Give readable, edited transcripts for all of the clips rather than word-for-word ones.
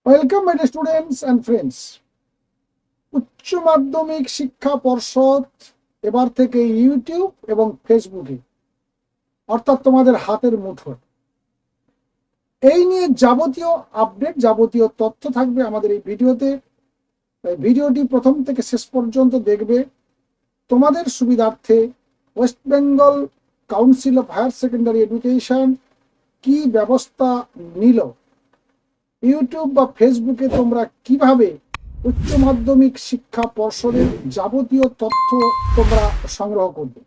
Welcome my students and friends. উচ্চ মাধ্যমিক শিক্ষা পর্ষদ এবার থেকে ইউটিউব এবং ফেসবুকে, অর্থাৎ তোমাদের হাতের মুঠোয়, এই নিয়ে যাবতীয় আপডেট, যাবতীয় তথ্য থাকবে আমাদের এই ভিডিওতে। ভিডিওটি প্রথম থেকে শেষ পর্যন্ত দেখবে। তোমাদের সুবিধার্থে West Bengal Council of Higher Secondary Education কি ব্যবস্থা নিল, ইউটিউব বা ফেসবুকে তোমরা কিভাবে উচ্চ মাধ্যমিক শিক্ষা পর্ষদের যাবতীয় তথ্য তোমরা সংগ্রহ করবে।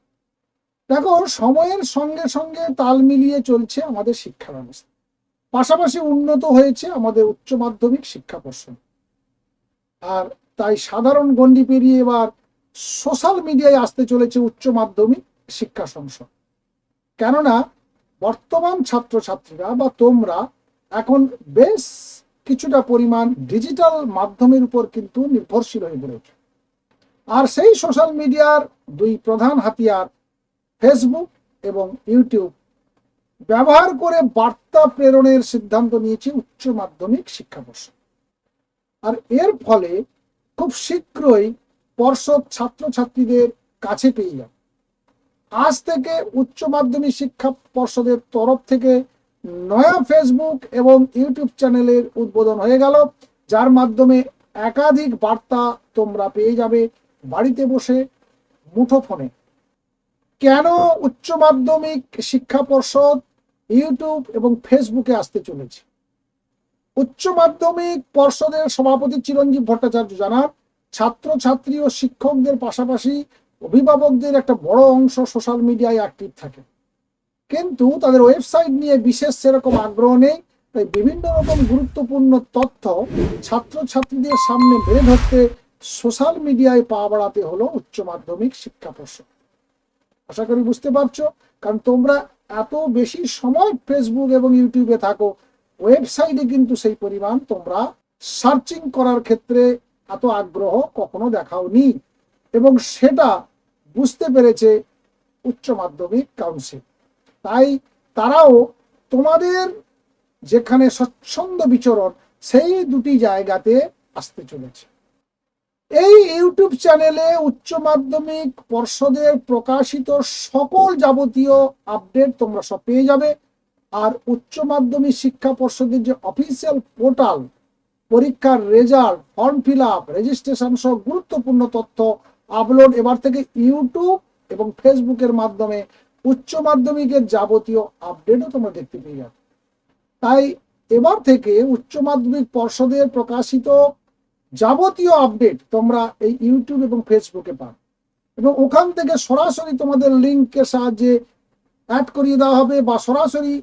দেখো, সময়ের সঙ্গে সঙ্গে তাল মিলিয়ে চলছে আমাদের শিক্ষা ব্যবস্থা, পাশাপাশি উন্নত হয়েছে আমাদের উচ্চ মাধ্যমিক শিক্ষা পর্ষদ। আর তাই সাধারণ গণ্ডি পেরিয়ে এবার সোশ্যাল মিডিয়ায় আসতে চলেছে উচ্চ মাধ্যমিক শিক্ষা সংসদ। কেননা বর্তমান ছাত্রছাত্রীরা বা তোমরা এখন বেশ কিছুটা পরিমাণ ডিজিটাল মাধ্যমের উপর কিন্তু নির্ভরশীল হয়ে পড়েছে। আর সেই সোশ্যাল মিডিয়ার দুই প্রধান হাতিয়ার ফেসবুক এবং ইউটিউব ব্যবহার করে বার্তা প্রেরণের সিদ্ধান্ত নিয়েছে উচ্চ মাধ্যমিক শিক্ষা পর্ষদ। আর এর ফলে খুব শীঘ্রই পর্ষদ ছাত্রছাত্রীদের কাছে পেয়ে যাবে। আজ থেকে উচ্চ মাধ্যমিক শিক্ষা পর্ষদের তরফ থেকে নয়া ফেসবুক এবং ইউটিউব চ্যানেলের উদ্বোধন হয়ে গেল, যার মাধ্যমে একাধিক বার্তা তোমরা পেয়ে যাবে বাড়িতে বসে মুঠোফোনে। কেন উচ্চ মাধ্যমিক শিক্ষা পর্ষদ ইউটিউব এবং ফেসবুকে আসতে চলেছে? উচ্চ মাধ্যমিক পর্ষদের সভাপতি চিরঞ্জীব ভট্টাচার্য জানান, ছাত্রছাত্রী ও শিক্ষকদের পাশাপাশি অভিভাবকদের একটা বড় অংশ সোশ্যাল মিডিয়ায় অ্যাক্টিভ থাকে, কিন্তু তাদের ওয়েবসাইট নিয়ে বিশেষ সেরকম আগ্রহ নেই। তাই বিভিন্ন রকম গুরুত্বপূর্ণ তথ্য ছাত্রছাত্রীদের সামনে বেড়ে ধরতে সোশ্যাল মিডিয়ায় পা বাড়াতে হলো উচ্চ মাধ্যমিক শিক্ষা পর্ষদ। আশা করি বুঝতে পারছো, কারণ তোমরা এত বেশি সময় ফেসবুক এবং ইউটিউবে থাকো, ওয়েবসাইটে কিন্তু সেই পরিমাণ তোমরা সার্চিং করার ক্ষেত্রে এত আগ্রহ কখনো দেখাওনি, এবং সেটা বুঝতে পেরেছে উচ্চ মাধ্যমিক কাউন্সিল। তাই তারাও তোমাদের যেখানে স্বচ্ছন্দ বিচরণ, সেই দুটি জায়গাতে আসতে চলেছে। এই ইউটিউব চ্যানেলে উচ্চ মাধ্যমিক পর্ষদের প্রকাশিত সকল যাবতীয় আপডেট তোমরা সব পেয়ে যাবে। আর উচ্চ মাধ্যমিক শিক্ষা পর্ষদের যে অফিসিয়াল পোর্টাল, পরীক্ষার result, form fill up, registration সহ গুরুত্বপূর্ণ তথ্য আপলোড এবার থেকে ইউটিউব এবং ফেসবুকের মাধ্যমে উচ্চ মাধ্যমিকের যাবতীয় আপডেটও তোমরা দেখতে পেয়ে যাবে। তাই এবার থেকে উচ্চ মাধ্যমিক পর্ষদের প্রকাশিত যাবতীয় আপডেট তোমরা এই ইউটিউব এবং ফেসবুকে পাবে, এবং ওখান থেকে সরাসরি তোমাদের লিঙ্কের সাহায্যে অ্যাড করিয়ে দেওয়া হবে বা সরাসরি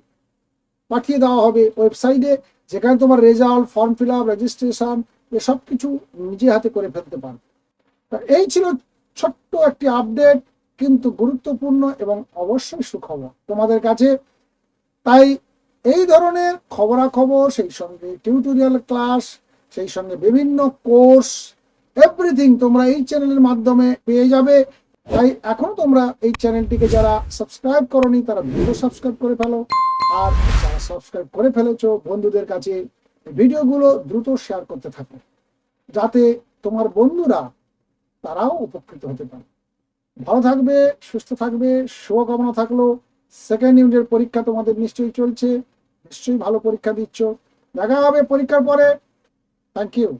পাঠিয়ে দেওয়া হবে ওয়েবসাইটে, যেখানে তোমার result, form fill up, registration এসব কিছু নিজে হাতে করে ফেলতে পারবে। এই ছিল ছোট্ট একটি আপডেট, কিন্তু গুরুত্বপূর্ণ এবং অবশ্যই সুখবর তোমাদের কাছে। তাই এই ধরনের খবরাখবর, সেই সঙ্গে টিউটোরিয়াল ক্লাস, সেই সঙ্গে বিভিন্ন কোর্স, এভরিথিং তোমরা এই চ্যানেলের মাধ্যমে পেয়ে যাবে। তাই এখন তোমরা এই চ্যানেলটিকে যারা সাবস্ক্রাইব করোনি তারা দ্রুত সাবস্ক্রাইব করে ফেলো, আর যারা সাবস্ক্রাইব করে ফেলেছো বন্ধুদের কাছে ভিডিওগুলো দ্রুত শেয়ার করতে থাকো, যাতে তোমার বন্ধুরা তারাও উপকৃত হতে পারে। ভালো থাকবে, সুস্থ থাকবে, শুভকামনা থাকলো। সেকেন্ড ইউনিটের পরীক্ষা তোমাদের নিশ্চয়ই চলছে, নিশ্চয়ই ভালো পরীক্ষা দিচ্ছ। দেখা হবে পরীক্ষার পরে। Thank you.